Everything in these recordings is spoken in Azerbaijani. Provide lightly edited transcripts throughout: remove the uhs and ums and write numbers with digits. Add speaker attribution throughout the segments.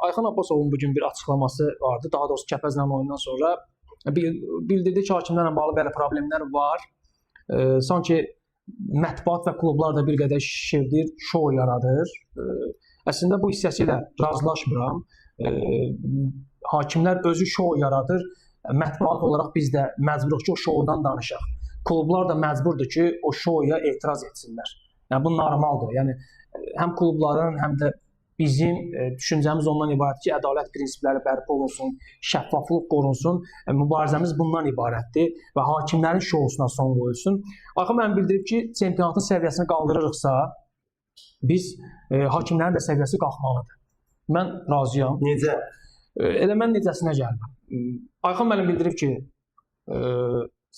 Speaker 1: Ayxan Abbasovun bugün bir açıqlaması vardı. Daha doğrusu Kəpəzlə oyundan sonra bildirdi ki, hakimlərlə bağlı belə problemlər var. Sanki mətbuat və klublar da bir qədər şişirdir, şou yaradır. Əslində bu hissəsi ilə razılaşmıram. Hakimlər özü şou yaradır. Mətbuat olaraq biz də məcburuq ki, o şoudan danışaq. Klublar da məcburdur ki, o şouya etiraz etsinlər. Yəni bu normaldır. Yəni həm klubların, həm də bizim düşüncəmiz ondan ibarətdir ki, ədalət prinsipləri bərpa olunsun, şəffaflıq qorunsun. Mübarizəmiz bundan ibarətdir və hakimlərin şousuna son qoyulsun. Axı mən bildirib ki, çempionatın səviyyəsini qaldırırıqsa, biz hakimlərin də səviyyəsi qalxmalıdır. Mən razıyam.
Speaker 2: Necə?
Speaker 1: Elə mən necəsinə gəlməm. Ayxan müəllim bildirib ki,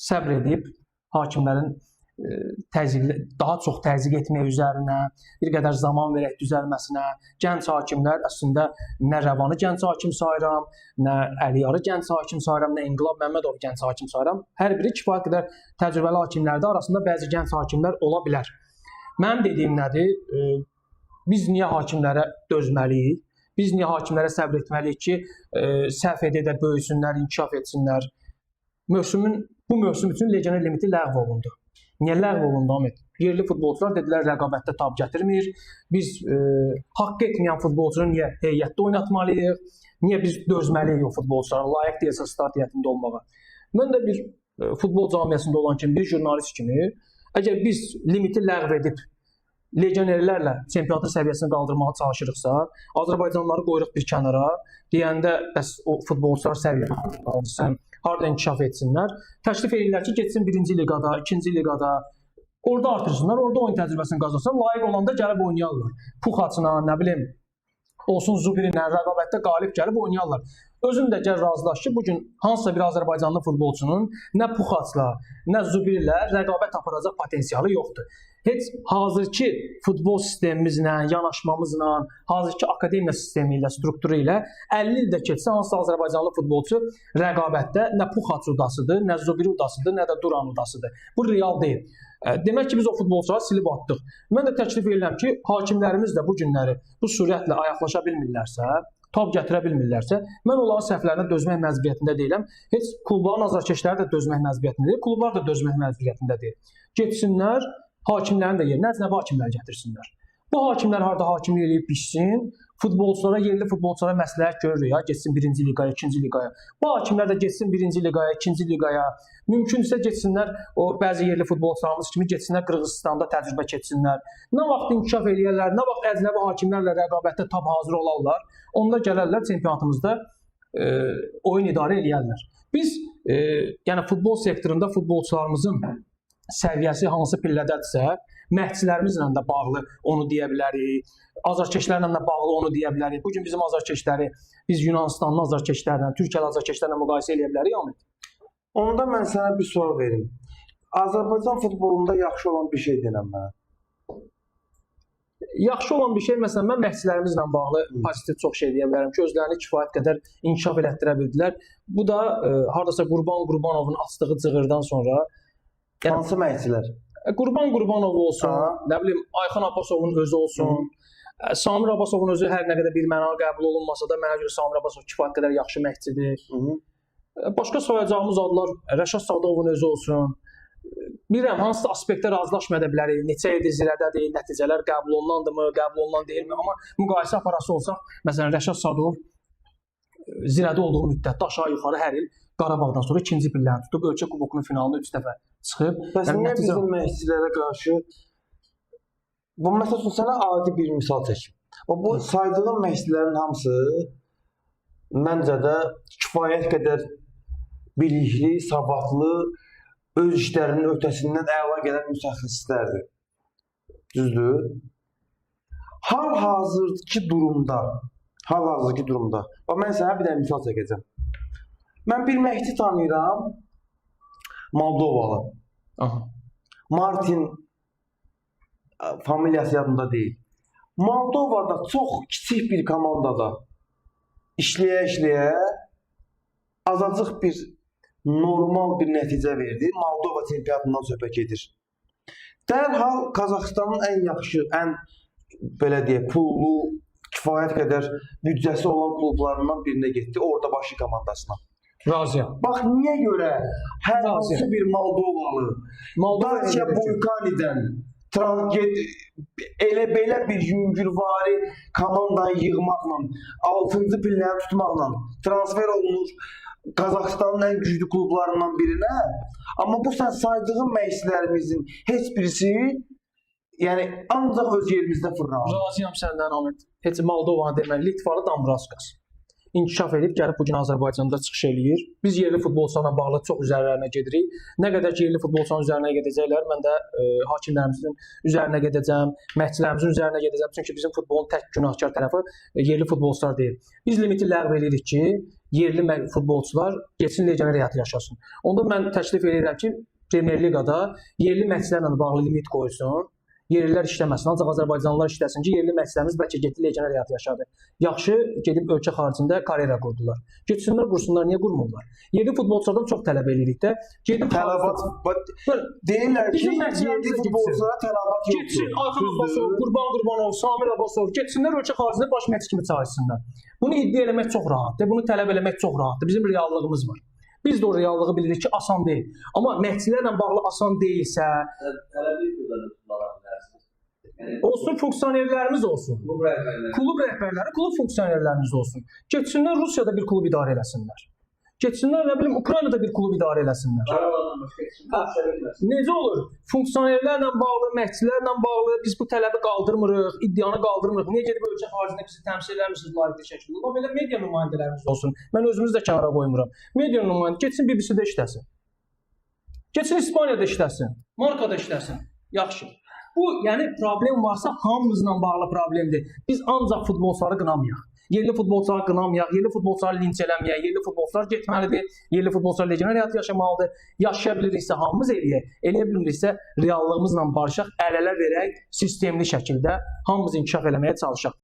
Speaker 1: səbr edib hakimlərin daha çox təzyiq etmək üzərinə, bir qədər zaman verək düzəlməsinə, gənc hakimlər əslində nə Rəvanı gənc hakim sayıram, nə Əliyarı gənc hakim sayıram, nə İnqilab Məmmədov gənc hakim sayıram. Hər biri kifayət qədər təcrübəli hakimlərdə arasında bəzi gənc hakimlər ola bilər. Mənim dediyim nədir? Biz niyə hakimlərə dözməliyik? Biz niyə hakimlərə səbr etməliyik ki, səhv edə böyüsünlər, inkişaf etsinlər? Bu mövsüm üçün legioner limiti ləğv olundu. Niyə ləğv olundu, Ahmet? Yerli futbolçular dedilər, rəqabətdə tab gətirmir. Biz haqq etməyən futbolçunu niyə heyətdə oynatmalıyıq? Niyə biz dözməliyik o futbolçulara? Layiq deyilsə start heyətində olmağa. Mən də bir futbol camiasında olan kimi, bir jurnalist kimi, əgər biz limiti ləğv edib legionerlərlə çempionatın səviyyəsini qaldırmağa çalışırıqsa, Azərbaycanlıları qoyuruq bir kənara, deyəndə bəs o futbolçular səviyyəsini qaldırsın, harada inkişaf etsinlər. Təklif edirlər ki, getsin 1-ci liqada, 2-ci liqada, orada artırsınlar, orada oyun təcrübəsini qazansınlar, layiq olanda gəlib oynayarlar. Puxaçına, nə bilim, olsun Zubirinə, rəqabətdə qalib gəlib oynayarlar. Özüm də gəl razılaş ki, bugün hansısa bir Azərbaycanlı futbolçunun nə Puxaçla, nə Zubirlə rəqabət aparacaq potensialı yoxdur. Heç hazırki futbol sistemimizlə, yanaşmamızla, hazırki akademiya sistemi ilə, strukturu ilə 50 ildə keçsə hansısa Azərbaycanlı futbolçu rəqabətdə nə Puxaç udasıdır, nə Zubiri udasıdır, nə də Duran udasıdır. Bu real deyil. Demək ki, biz o futbolçuları silib atdıq. Mən də təklif edirəm ki, hakimlərimiz də bu günləri bu sürətlə ayaqlaşa bilmirlərsə, tab gətirə bilmirlərsə, mən onların səhvlərinə dözmək məcburiyyətində deyiləm. Heç klubların azarkeşləri də dözmək məcburiyyətində deyil, klublar da dözmək məcburiyyətində deyil. Getsinlər, hakimlərin də yerinə əcnəbi hakimlər gətirsinlər. Bu hakimlər harda hakimlik eləyib biçsin, futbolçulara, yerli futbolçulara məsləhət görür ya, getsin 1-ci liqaya, 2-ci liqaya. Bu hakimlər də getsin 1-ci liqaya, 2-ci liqaya. Mümkünsə getsinlər, o bəzi yerli futbolçularımız kimi getsinlər Qırğızstanda təcrübə keçsinlər. Nə vaxt inkişaf eləyərlər, nə vaxt əcnəbi hakimlərlə rəqabətdə tab hazır olarlar, onda gələrlər çempionatımızda oyun idarə eləyərlər. Biz, yəni futbol sektorunda futbolçularımızın səviyyəsi hansı pillədədirsə, məhdçilərimizlə də bağlı onu deyə bilərik, azarkeşlərlə də bağlı onu deyə bilərik. Bugün bizim azarkeşləri biz Yunanistanlı azarkeşlərlə, Türkiyəli azarkeşlərlə müqayisə edə bilərik, Ahmet.
Speaker 2: Onda mən sənə bir sual verim. Azərbaycan futbolunda yaxşı olan bir şey denəm mənə.
Speaker 1: Yaxşı olan bir şey, məsələn, mən məhdçilərimizlə bağlı pozitiv çox şey deyə bilərəm ki, özlərini kifayət qədər inkişaf elətdirə bildilər. Bu da hardasa Qurban Qurbanovun açdığı cığırdan sonra
Speaker 2: hansı məhdçilər?
Speaker 1: Qurban Qurbanov olsun, nə bilim, Ayxan Abbasovun özü olsun, Samir Abbasovun özü hər nə qədər bir mənalı qəbul olunmasa da, mənə görə Samir Abbasov kifayət qədər yaxşı məhdçidir. Başqa sayacağımız adlar Rəşad Sadovun özü olsun. Bilirəm, hansısa aspektdə razılaşmaya da bilərik, neçə ildir zirədədir, nəticələr qəbul olunandırmı, qəbul olunan deyilmi, amma müqayisə aparası olsaq, məsələn, Rəşad Sadov zirədə olduğu müddətdə aşağı-yuxarı hər il Qarabağdan sonra ikinci pilləni tutub, ölkə kubokunun finalına 3 dəfə çıxıb.
Speaker 2: Bəs niyə bizim məhdçilərə qarşı, bu məsəl üçün sənə adi bir misal çəkim. Bu saydığın məhdçilərin hamısı məncə də kifayət qədər bilikli, savadlı, öz işlərinin ötəsindən əla gələn mütəxəssislərdir. Düzdür? Hal-hazırki durumda, mən sənə bir də misal çəkəcəm. Mən bir məhdçi tanıyıram, Moldovalı. Martin familiyası yadımda deyil. Moldovada çox kiçik bir komandada işləyə-işləyə azacıq bir normal bir nəticə verdi. Moldova çempionatından söhbət gedir. Dərhal Qazaxıstanın ən yaxşı, ən belə deyək, pullu kifayət qədər büdcəsi olan klublarından birinə getdi, orada başı komandasına.
Speaker 1: Razıyam.
Speaker 2: Bax niyə görə hər hansı bir Moldovalı Dacia Boykanidən elə belə bir yüngülvari komandanı yığmaqla, 6-cı pillərini tutmaqla transfer olunur Qazaxıstanın ən güclü klublarından birinə. Amma bu sən saydığın məşqçilərimizin heç birisi yəni ancaq öz yerimizdə fırlanır.
Speaker 1: Razıyam səndən Ahmet. Heç Moldovanı deməli, Litvalı Dambraskas inkişaf edib gəlib bu gün Azərbaycanda çıxış eləyir. Biz yerli futbolçularla bağlı çox üzərlərinə gedirik. Nə qədər ki yerli futbolçuların üzərinə gedəcəklər, mən də hakimlərimizin üzərinə gedəcəm, məşqçilərimizin üzərinə gedəcəm. Çünki bizim futbolun tək günahkar tərəfi yerli futbolçular deyil. Biz limiti ləğv edirik ki, yerli futbolçular getsin legioner həyatı yaşasın. Onda mən təklif edirəm ki, Premyer Liqada yerli məşqçilərlə bağlı limit qoysun. Yerlilər işləməsin, ancaq Azərbaycanlılar işləsin ki, yerli məşqçilərimiz bəlkə getdi legioner həyat yaşadı. Yaxşı, gedib ölkə xaricində karyera qurdular. Getsinlər, qursunlar, niyə qurmurlar? Yerli futbolçulardan çox tələb edirik də. Gedib
Speaker 2: tələbat deyirlər ki, yerli futbolçulara tələbat yoxdur.
Speaker 1: Getsin, Ayxan Abbasov, Qurbanov, Samir Abbasov, getsinlər ölkə xaricində baş məşqçi kimi çalışsınlar. Bunu iddia eləmək çox rahatdır, bunu tələb eləmək çox rahatdır. Bizim reallığımız var. Biz də o reallığı bilirik ki, asan deyil. Amma məşqçilərlə bağlı asan deyilsə, olsun, funksionerlərimiz olsun. Klub rəhbərləri, klub funksionerlərimiz olsun. Getsinlər Rusiyada bir klub idarə eləsinlər. Getsinlər, nə bilim, Ukraynada bir klub idarə eləsinlər. Necə olur? Funksionerlərlə bağlı, məşqçilərlə bağlı biz bu tələbi qaldırmırıq, iddianı qaldırmırıq. Niyə gedib ölkə xaricində bizi təmsil eləmirsiniz layiqli şəkildə? Amma belə media nümayəndələrimiz olsun. Mən özümüzü də kənara qoymuram. Media nümayəndə getsin BBC-də işləsin. Getsin İspaniyada işləsin. Markada işləsin. Yaxşı. Bu, yəni problem varsa hamımızla bağlı problemdir. Biz ancaq futbolçuları qınamayaq. Yerli futbolçuları qınamayaq, yerli futbolçuları linç eləməyək, yerli futbolçular getməlidir, yerli futbolçular legioner həyat yaşamalıdır. Yaşaya biliriksə hamımız eləyək, eləyə bilmiriksə reallığımızla barışaq, əl-ələ verək, sistemli şəkildə hamımız inkişaf eləməyə çalışaq.